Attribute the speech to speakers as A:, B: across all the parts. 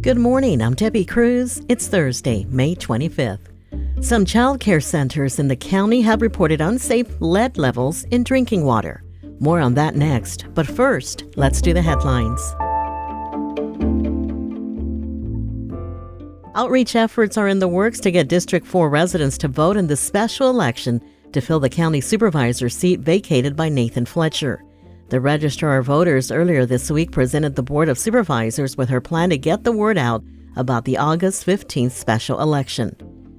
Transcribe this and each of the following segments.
A: Good morning, I'm Debbie Cruz. It's Thursday, May 25th. Some childcare centers in the county have reported unsafe lead levels in drinking water. More on that next, but first, let's do the headlines. Outreach efforts are in the works to get District 4 residents to vote in the special election to fill the county supervisor seat vacated by Nathan Fletcher. The Registrar of Voters earlier this week presented the Board of Supervisors with her plan to get the word out about the August 15th special election.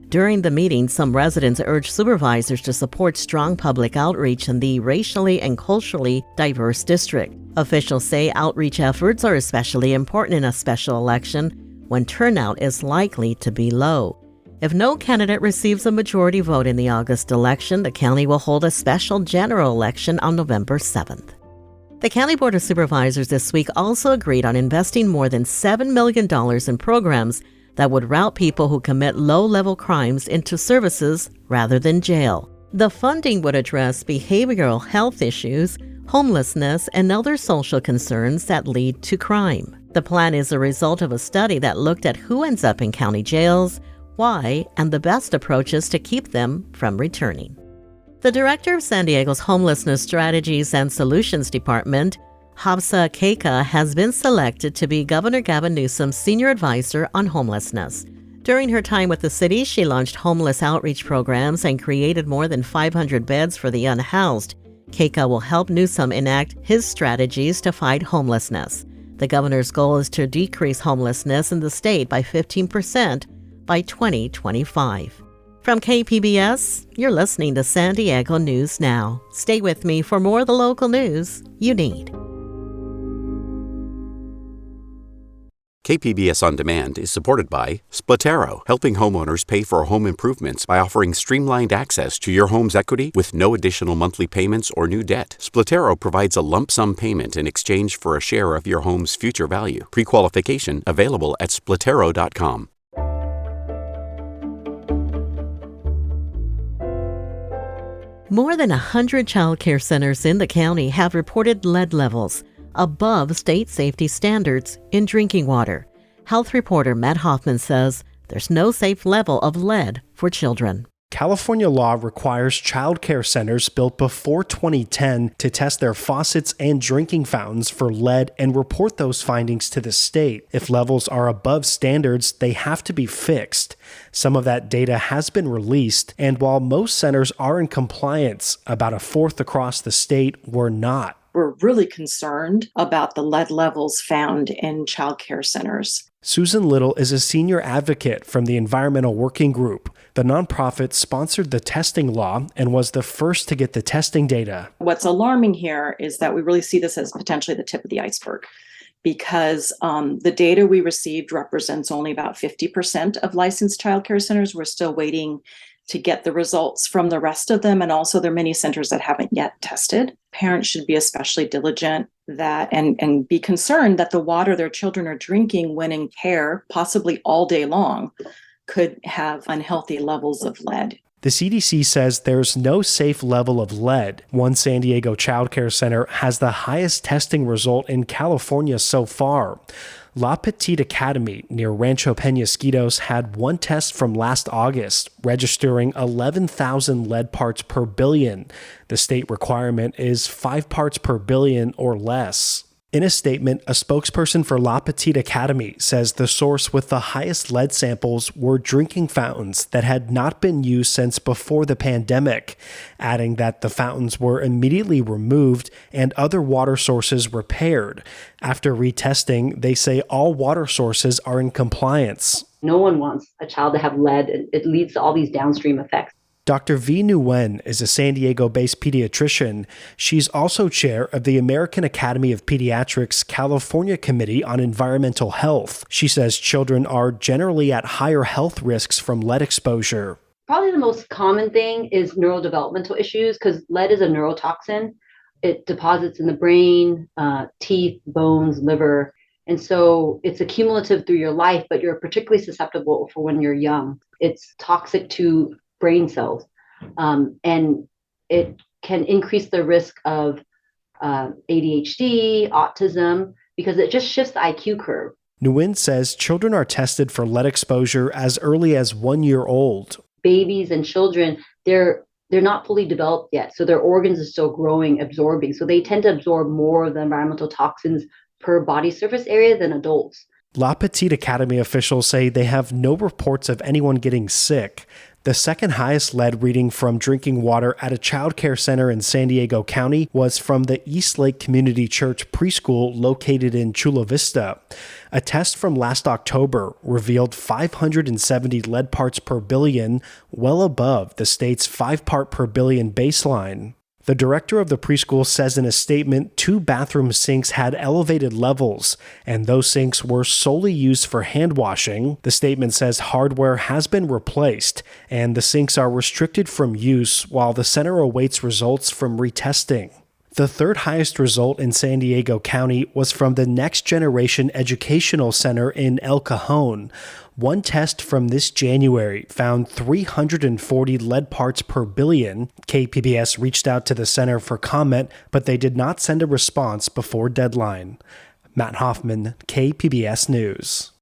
A: During the meeting, some residents urged supervisors to support strong public outreach in the racially and culturally diverse district. Officials say outreach efforts are especially important in a special election when turnout is likely to be low. If no candidate receives a majority vote in the August election, the county will hold a special general election on November 7th. The County Board of Supervisors this week also agreed on investing more than $7 million in programs that would route people who commit low-level crimes into services rather than jail. The funding would address behavioral health issues, homelessness, and other social concerns that lead to crime. The plan is a result of a study that looked at who ends up in county jails, why, and the best approaches to keep them from returning. The director of San Diego's Homelessness Strategies and Solutions Department, Hafsa Keika, has been selected to be Governor Gavin Newsom's senior advisor on homelessness. During her time with the city, she launched homeless outreach programs and created more than 500 beds for the unhoused. Keika will help Newsom enact his strategies to fight homelessness. The governor's goal is to decrease homelessness in the state by 15% by 2025. From KPBS, you're listening to San Diego News Now. Stay with me for more of the local news you need.
B: KPBS On Demand is supported by Splatero, helping homeowners pay for home improvements by offering streamlined access to your home's equity with no additional monthly payments or new debt. Splatero provides a lump sum payment in exchange for a share of your home's future value. Pre-qualification available at splatero.com.
A: More than 100 child care centers in the county have reported lead levels above state safety standards in drinking water. Health reporter Matt Hoffman says there's no safe level of lead for children.
C: California law requires child care centers built before 2010 to test their faucets and drinking fountains for lead and report those findings to the state. If levels are above standards, they have to be fixed. Some of that data has been released, and while most centers are in compliance, about a fourth across the state were not.
D: We're really concerned about the lead levels found in child care centers.
C: Susan Little is a senior advocate from the Environmental Working Group. The nonprofit sponsored the testing law and was the first to get the testing data.
D: What's alarming here is that we really see this as potentially the tip of the iceberg, because the data we received represents only about 50% of licensed child care centers. We're still waiting to get the results from the rest of them. And also there are many centers that haven't yet tested. Parents should be especially diligent and be concerned that the water their children are drinking when in care, possibly all day long, could have unhealthy levels of lead.
C: The CDC says there's no safe level of lead. One San Diego child care center has the highest testing result in California so far. La Petite Academy near Rancho Penasquitos had one test from last August, registering 11,000 lead parts per billion. The state requirement is 5 parts per billion or less. In a statement, a spokesperson for La Petite Academy says the source with the highest lead samples were drinking fountains that had not been used since before the pandemic, adding that the fountains were immediately removed and other water sources repaired. After retesting, they say all water sources are in compliance.
E: No one wants a child to have lead. It leads to all these downstream effects.
C: Dr. V. Nguyen is a San Diego-based pediatrician. She's also chair of the American Academy of Pediatrics California Committee on Environmental Health. She says children are generally at higher health risks from lead exposure.
E: Probably the most common thing is neurodevelopmental issues because lead is a neurotoxin. It deposits in the brain, teeth, bones, liver. And so it's accumulative through your life, but you're particularly susceptible for when you're young. It's toxic to brain cells, and it can increase the risk of ADHD, autism, because it just shifts the IQ curve.
C: Nguyen says children are tested for lead exposure as early as 1 year old.
E: Babies and children, they're not fully developed yet, so their organs are still growing, absorbing. So they tend to absorb more of the environmental toxins per body surface area than adults.
C: La Petite Academy officials say they have no reports of anyone getting sick. The second highest lead reading from drinking water at a childcare center in San Diego County was from the East Lake Community Church preschool located in Chula Vista. A test from last October revealed 570 lead parts per billion, well above the state's 5 part per billion baseline. The director of the preschool says in a statement 2 bathroom sinks had elevated levels, and those sinks were solely used for hand washing. The statement says hardware has been replaced, and the sinks are restricted from use while the center awaits results from retesting. The third highest result in San Diego County was from the Next Generation Educational Center in El Cajon. One test from this January found 340 lead parts per billion. KPBS reached out to the center for comment, but they did not send a response before deadline. Matt Hoffman, KPBS News.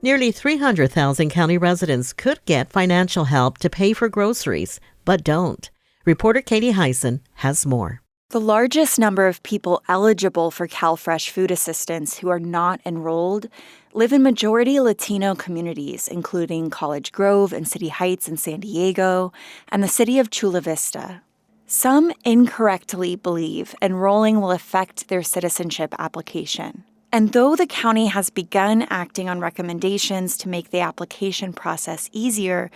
A: Nearly 300,000 county residents could get financial help to pay for groceries, but don't. Reporter Katie Hyson has more.
F: The largest number of people eligible for CalFresh food assistance who are not enrolled live in majority Latino communities, including College Grove and City Heights in San Diego and the city of Chula Vista. Some incorrectly believe enrolling will affect their citizenship application. And though the county has begun acting on recommendations to make the application process easier,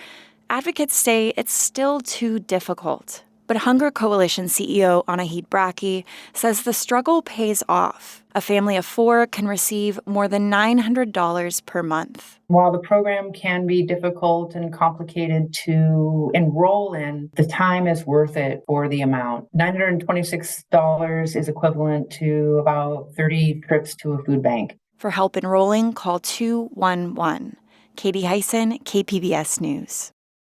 F: advocates say it's still too difficult. But Hunger Coalition CEO Anahid Braki says the struggle pays off. A family of 4 can receive more than $900 per month.
G: While the program can be difficult and complicated to enroll in, the time is worth it for the amount. $926 is equivalent to about 30 trips to a food bank.
F: For help enrolling, call 211. Katie Hyson, KPBS News.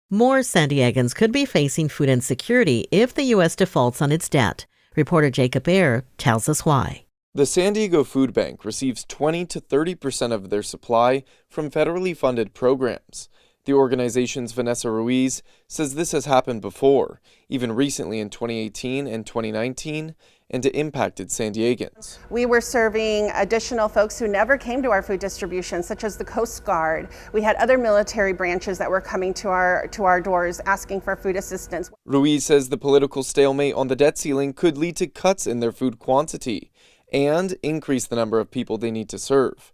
A: More San Diegans could be facing food insecurity if the U.S. defaults on its debt. Reporter Jacob Baer tells us why.
H: The San Diego Food Bank receives 20 to 30% of their supply from federally funded programs. The organization's Vanessa Ruiz says this has happened before, even recently in 2018 and 2019, and it impacted San Diegans.
I: We were serving additional folks who never came to our food distribution, such as the Coast Guard. We had other military branches that were coming to our doors asking for food assistance.
H: Ruiz says the political stalemate on the debt ceiling could lead to cuts in their food quantity and increase the number of people they need to serve.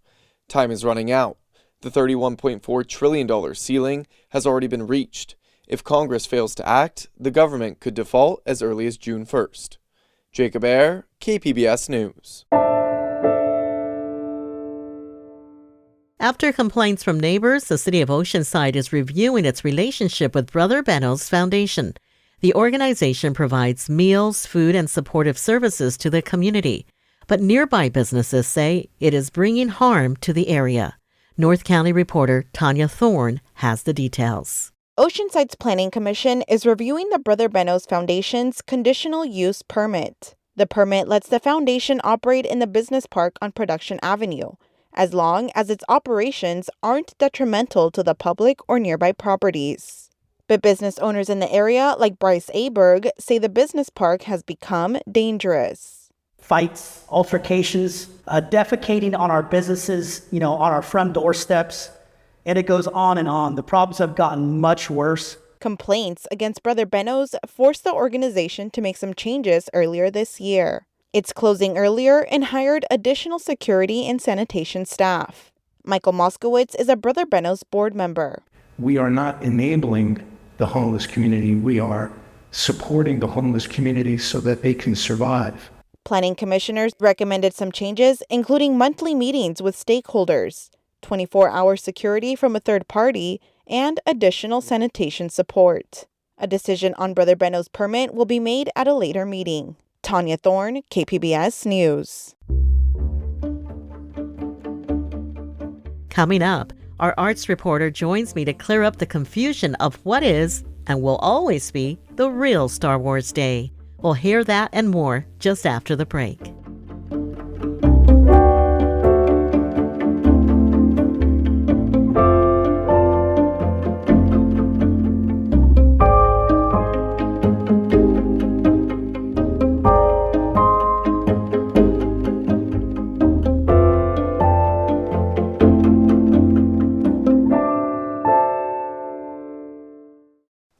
H: Time is running out. The $31.4 trillion ceiling has already been reached. If Congress fails to act, the government could default as early as June 1st. Jacob Ayer, KPBS News.
A: After complaints from neighbors, the city of Oceanside is reviewing its relationship with Brother Benno's Foundation. The organization provides meals, food, and supportive services to the community. But nearby businesses say it is bringing harm to the area. North County reporter Tanya Thorne has the details.
J: Oceanside's Planning Commission is reviewing the Brother Benno's Foundation's conditional use permit. The permit lets the foundation operate in the business park on Production Avenue, as long as its operations aren't detrimental to the public or nearby properties. But business owners in the area, like Bryce Aberg, say the business park has become dangerous.
K: Fights, altercations, defecating on our businesses, on our front doorsteps, and it goes on and on. The problems have gotten much worse.
J: Complaints against Brother Benno's forced the organization to make some changes earlier this year. It's closing earlier and hired additional security and sanitation staff. Michael Moskowitz is a Brother Benno's board member.
L: We are not enabling the homeless community. We are supporting the homeless community so that they can survive.
J: Planning commissioners recommended some changes, including monthly meetings with stakeholders, 24-hour security from a third party, and additional sanitation support. A decision on Brother Benno's permit will be made at a later meeting. Tanya Thorne, KPBS News.
A: Coming up, our arts reporter joins me to clear up the confusion of what is and will always be the real Star Wars Day. We'll hear that and more just after the break.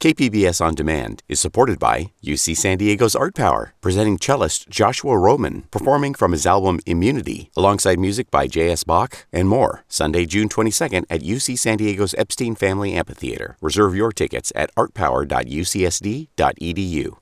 B: KPBS On Demand is supported by UC San Diego's Art Power, presenting cellist Joshua Roman, performing from his album Immunity, alongside music by J.S. Bach and more, Sunday, June 22nd at UC San Diego's Epstein Family Amphitheater. Reserve your tickets at artpower.ucsd.edu.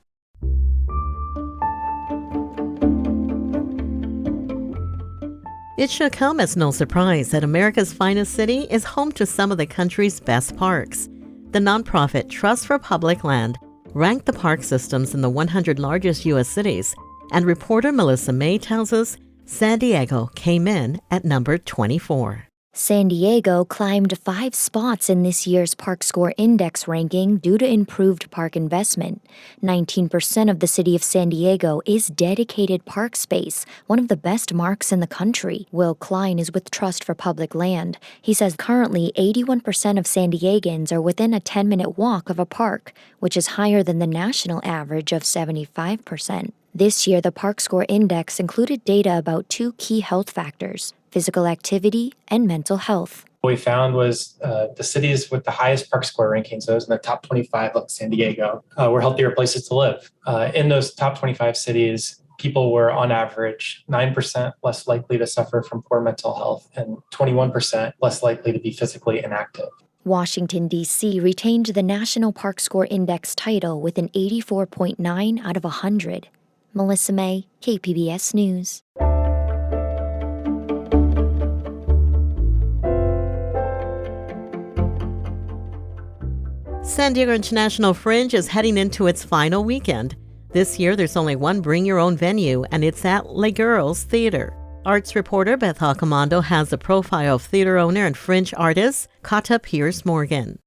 A: It should come as no surprise that America's finest city is home to some of the country's best parks. The nonprofit Trust for Public Land ranked the park systems in the 100 largest U.S. cities, and reporter Melissa May tells us San Diego came in at number 24.
M: San Diego climbed 5 spots in this year's Park Score Index ranking due to improved park investment. 19% of the city of San Diego is dedicated park space, one of the best marks in the country. Will Klein is with Trust for Public Land. He says currently 81% of San Diegans are within a 10-minute walk of a park, which is higher than the national average of 75%. This year, the Park Score Index included data about 2 key health factors: physical activity and mental health.
N: What we found was the cities with the highest Park Score rankings, those in the top 25, like San Diego, were healthier places to live. In those top 25 cities, people were on average 9% less likely to suffer from poor mental health and 21% less likely to be physically inactive.
M: Washington, D.C. retained the National Park Score Index title with an 84.9 out of 100. Melissa May, KPBS News.
A: San Diego International Fringe is heading into its final weekend. This year, there's only one bring-your-own venue, and it's at Les Girls Theater. Arts reporter Beth Hawkamando has the profile of theater owner and Fringe artist Kata Pierce Morgan.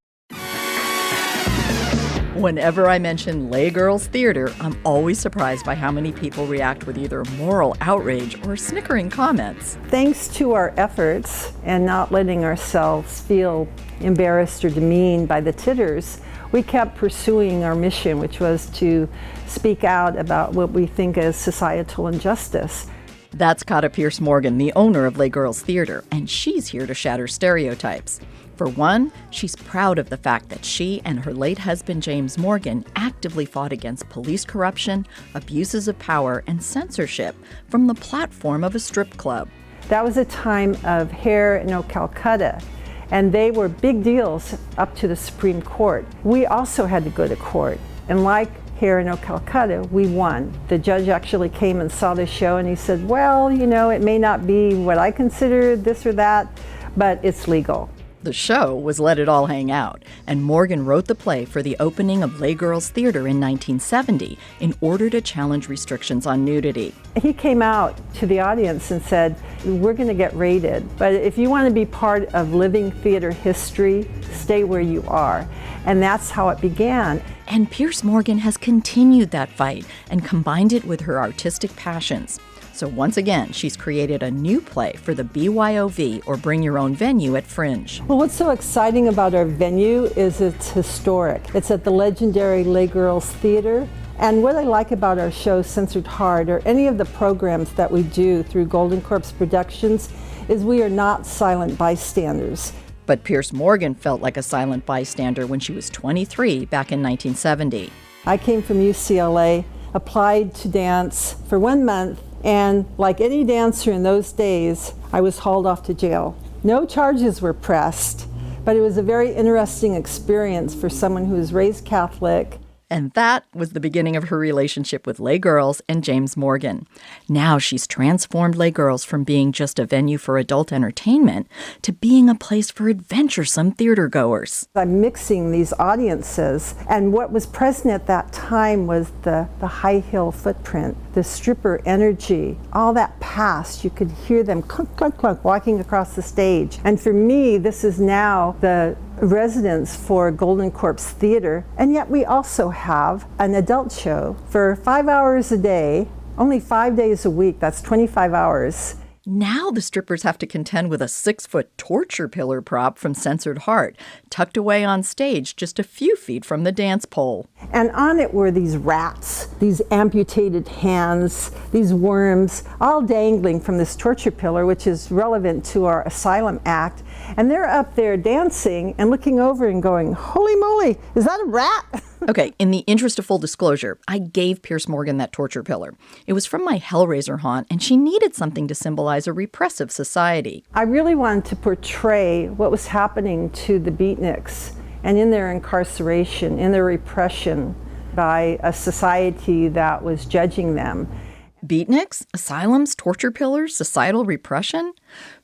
O: Whenever I mention Les Girls Theater, I'm always surprised by how many people react with either moral outrage or snickering comments.
P: Thanks to our efforts and not letting ourselves feel embarrassed or demeaned by the titters, we kept pursuing our mission, which was to speak out about what we think is societal injustice.
O: That's Kata Pierce Morgan, the owner of Les Girls Theater, and she's here to shatter stereotypes. For one, she's proud of the fact that she and her late husband James Morgan actively fought against police corruption, abuses of power, and censorship from the platform of a strip club.
P: That was a time of hair no Calcutta, and they were big deals up to the Supreme Court. We also had to go to court, and like Hair no Calcutta, we won. The judge actually came and saw the show, and he said, well, you know, it may not be what I consider this or that, but it's legal.
O: The show was Let It All Hang Out, and Morgan wrote the play for the opening of Les Girls Theater in 1970 in order to challenge restrictions on nudity.
P: He came out to the audience and said, we're going to get rated, but if you want to be part of living theater history, stay where you are. And that's how it began.
O: And Pierce Morgan has continued that fight and combined it with her artistic passions. So once again, she's created a new play for the BYOV, or Bring Your Own Venue, at Fringe.
P: Well, what's so exciting about our venue is it's historic. It's at the legendary Les Girls Theater. And what I like about our show, Censored Hard, or any of the programs that we do through Golden Corpse Productions, is we are not silent bystanders.
O: But Pierce Morgan felt like a silent bystander when she was 23 back in 1970.
P: I came from UCLA, applied to dance for 1 month, and like any dancer in those days, I was hauled off to jail. No charges were pressed, but it was a very interesting experience for someone who was raised Catholic.
O: And that was the beginning of her relationship with Les Girls and James Morgan. Now she's transformed Les Girls from being just a venue for adult entertainment to being a place for adventuresome theater goers.
P: I'm mixing these audiences, and what was present at that time was the high heel footprint, the stripper energy, all that past. You could hear them clunk, clunk, clunk walking across the stage. And for me, this is now the residents for Golden Corpse Theater, and yet we also have an adult show for 5 hours a day, only 5 days a week, that's 25 hours.
O: Now the strippers have to contend with a 6-foot torture pillar prop from Censored Heart, tucked away on stage just a few feet from the dance pole.
P: And on it were these rats, these amputated hands, these worms, all dangling from this torture pillar, which is relevant to our Asylum Act. And they're up there dancing and looking over and going, holy moly, is that a rat?
O: Okay, in the interest of full disclosure, I gave Pierce Morgan that torture pillar. It was from my Hellraiser haunt, and she needed something to symbolize a repressive society.
P: I really wanted to portray what was happening to the beatniks and in their incarceration, in their repression by a society that was judging them.
O: Beatniks, asylums, torture pillars, societal repression?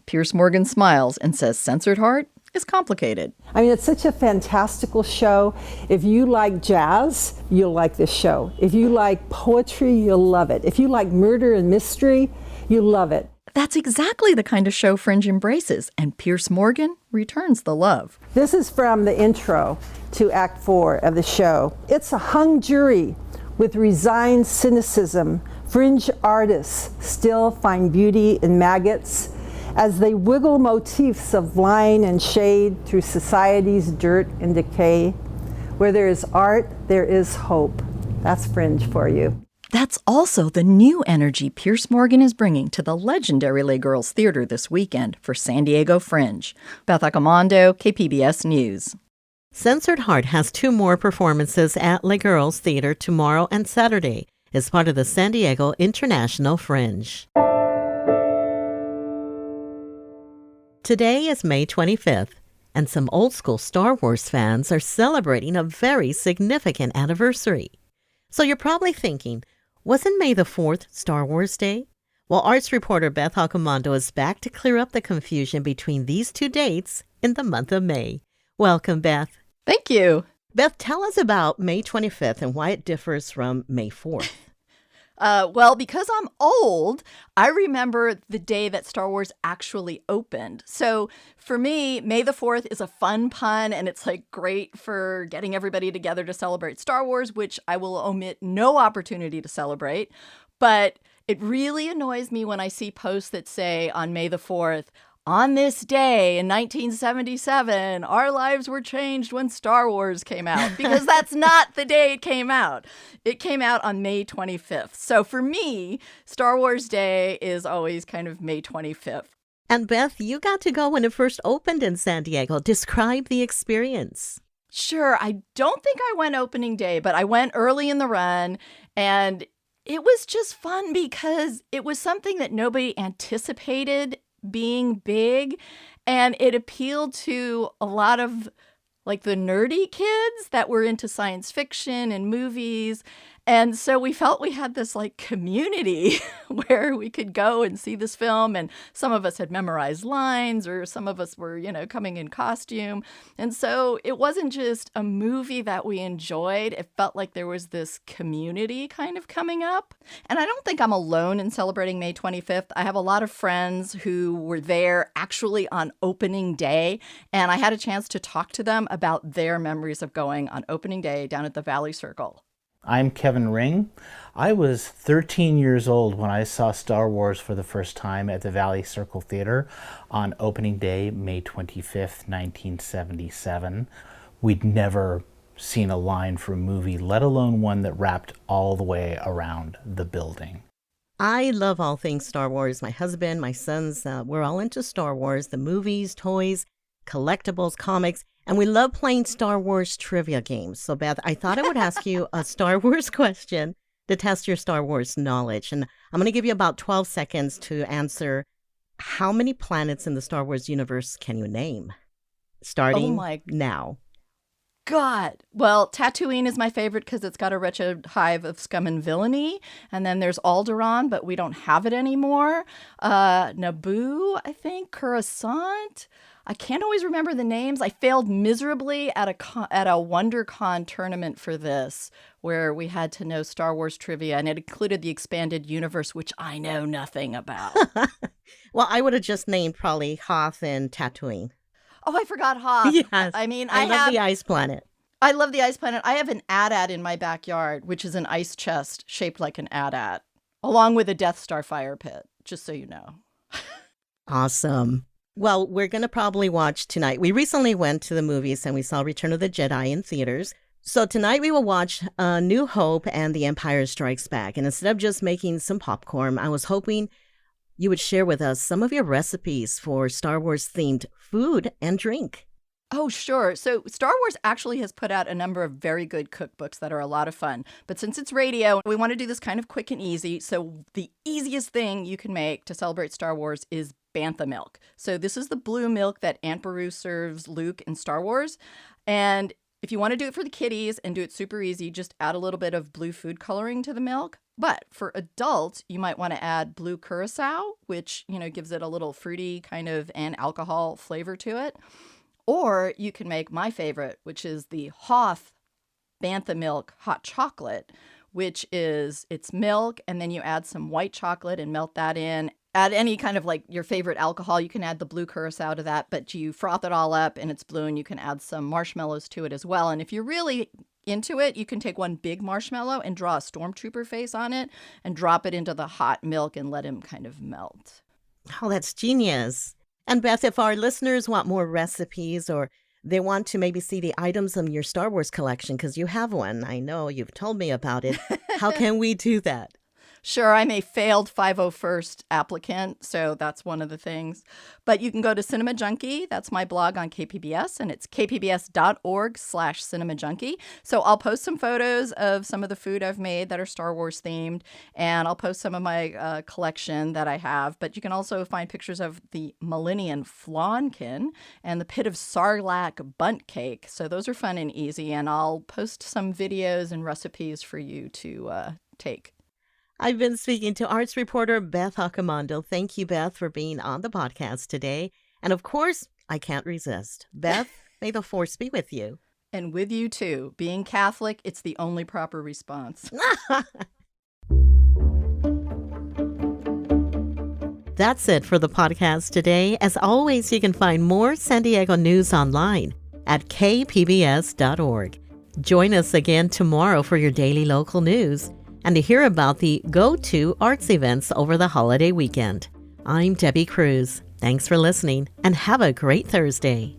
O: Pierce Morgan smiles and says Censored Heart is complicated.
P: I mean, it's such a fantastical show. If you like jazz, you'll like this show. If you like poetry, you'll love it. If you like murder and mystery, you'll love it.
O: That's exactly the kind of show Fringe embraces, and Pierce Morgan returns the love.
P: This is from the intro to Act 4 of the show. It's a hung jury with resigned cynicism. Fringe artists still find beauty in maggots as they wiggle motifs of line and shade through society's dirt and decay. Where there is art, there is hope. That's Fringe for you.
O: That's also the new energy Pierce Morgan is bringing to the legendary Les Girls Theater this weekend for San Diego Fringe. Beth Accomando, KPBS News.
A: Censored Heart has 2 more performances at Les Girls Theater tomorrow and Saturday as part of the San Diego International Fringe. Today is May 25th, and some old-school Star Wars fans are celebrating a very significant anniversary. So you're probably thinking, wasn't May the 4th Star Wars Day? Well, arts reporter Beth Accomando is back to clear up the confusion between these 2 dates in the month of May. Welcome, Beth.
O: Thank you.
A: Beth, tell us about May 25th and why it differs from May 4th.
O: Well, because I'm old, I remember the day that Star Wars actually opened. So for me, May the 4th is a fun pun, and it's like great for getting everybody together to celebrate Star Wars, which I will omit no opportunity to celebrate. But it really annoys me when I see posts that say on May the 4th, on this day in 1977, our lives were changed when Star Wars came out, because that's not the day it came out. It came out on May 25th. So for me, Star Wars Day is always kind of May 25th.
A: And Beth, you got to go when it first opened in San Diego. Describe the experience.
O: Sure. I don't think I went opening day, but I went early in the run, and it was just fun because it was something that nobody anticipated being big, and it appealed to a lot of like the nerdy kids that were into science fiction and movies. And so we felt we had this like community where we could go and see this film, and some of us had memorized lines, or some of us were, coming in costume. And so it wasn't just a movie that we enjoyed. It felt like there was this community kind of coming up. And I don't think I'm alone in celebrating May 25th. I have a lot of friends who were there actually on opening day, and I had a chance to talk to them about their memories of going on opening day down at the Valley Circle.
Q: I'm Kevin Ring. I was 13 years old when I saw Star Wars for the first time at the Valley Circle Theater on opening day, May 25th, 1977. We'd never seen a line for a movie, let alone one that wrapped all the way around the building.
A: I love all things Star Wars. My husband, my sons, we're all into Star Wars, the movies, toys, collectibles, comics. And we love playing Star Wars trivia games. So, Beth, I thought I would ask you a Star Wars question to test your Star Wars knowledge. And I'm going to give you about 12 seconds to answer. How many planets in the Star Wars universe can you name? Starting now.
O: God. Well, Tatooine is my favorite because it's got a wretched hive of scum and villainy. And then there's Alderaan, but we don't have it anymore. Naboo, I think. Coruscant. I can't always remember the names. I failed miserably at a WonderCon tournament for this, where we had to know Star Wars trivia, and it included the expanded universe, which I know nothing about.
A: Well, I would have just named probably Hoth and Tatooine.
O: Oh, I forgot Hoth.
A: Yes.
O: I mean,
A: I love the Ice Planet.
O: I love the Ice Planet. I have an AT-AT in my backyard, which is an ice chest shaped like an AT-AT, along with a Death Star fire pit, just so you know.
A: Awesome. Well, we're going to probably watch tonight. We recently went to the movies and we saw Return of the Jedi in theaters. So tonight we will watch New Hope and The Empire Strikes Back. And instead of just making some popcorn, I was hoping you would share with us some of your recipes for Star Wars-themed food and drink.
O: Oh, sure. So Star Wars actually has put out a number of very good cookbooks that are a lot of fun. But since it's radio, we want to do this kind of quick and easy. So the easiest thing you can make to celebrate Star Wars is bantha milk. So this is the blue milk that Aunt Beru serves Luke in Star Wars. And if you want to do it for the kiddies and do it super easy, just add a little bit of blue food coloring to the milk. But for adults, you might want to add blue curacao, which, gives it a little fruity kind of and alcohol flavor to it. Or you can make my favorite, which is the Hoth Bantha Milk Hot Chocolate, which is it's milk and then you add some white chocolate and melt that in. Add any kind of like your favorite alcohol. You can add the blue curacao to that, but you froth it all up and it's blue and you can add some marshmallows to it as well. And if you're really into it, you can take one big marshmallow and draw a stormtrooper face on it and drop it into the hot milk and let him kind of melt.
A: Oh, that's genius. And Beth, if our listeners want more recipes or they want to maybe see the items in your Star Wars collection, because you have one, I know you've told me about it, how can we do that?
O: Sure, I'm a failed 501st applicant, so that's one of the things. But you can go to Cinema Junkie. That's my blog on KPBS, and it's kpbs.org/Cinema Junkie. So I'll post some photos of some of the food I've made that are Star Wars themed, and I'll post some of my collection that I have. But you can also find pictures of the Millennium Flawnkin and the Pit of Sarlacc Bunt Cake. So those are fun and easy, and I'll post some videos and recipes for you to take.
A: I've been speaking to arts reporter Beth Accomando. Thank you, Beth, for being on the podcast today. And of course, I can't resist. Beth, may the force be with you.
O: And with you too. Being Catholic, it's the only proper response.
A: That's it for the podcast today. As always, you can find more San Diego news online at kpbs.org. Join us again tomorrow for your daily local news and to hear about the go-to arts events over the holiday weekend. I'm Debbie Cruz. Thanks for listening and have a great Thursday.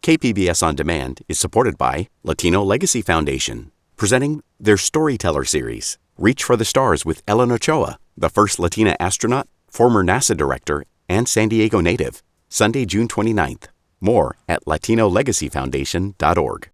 B: KPBS On Demand is supported by Latino Legacy Foundation, presenting their Storyteller series, Reach for the Stars with Ellen Ochoa, the first Latina astronaut, former NASA director, and San Diego native, Sunday, June 29th. More at latinolegacyfoundation.org.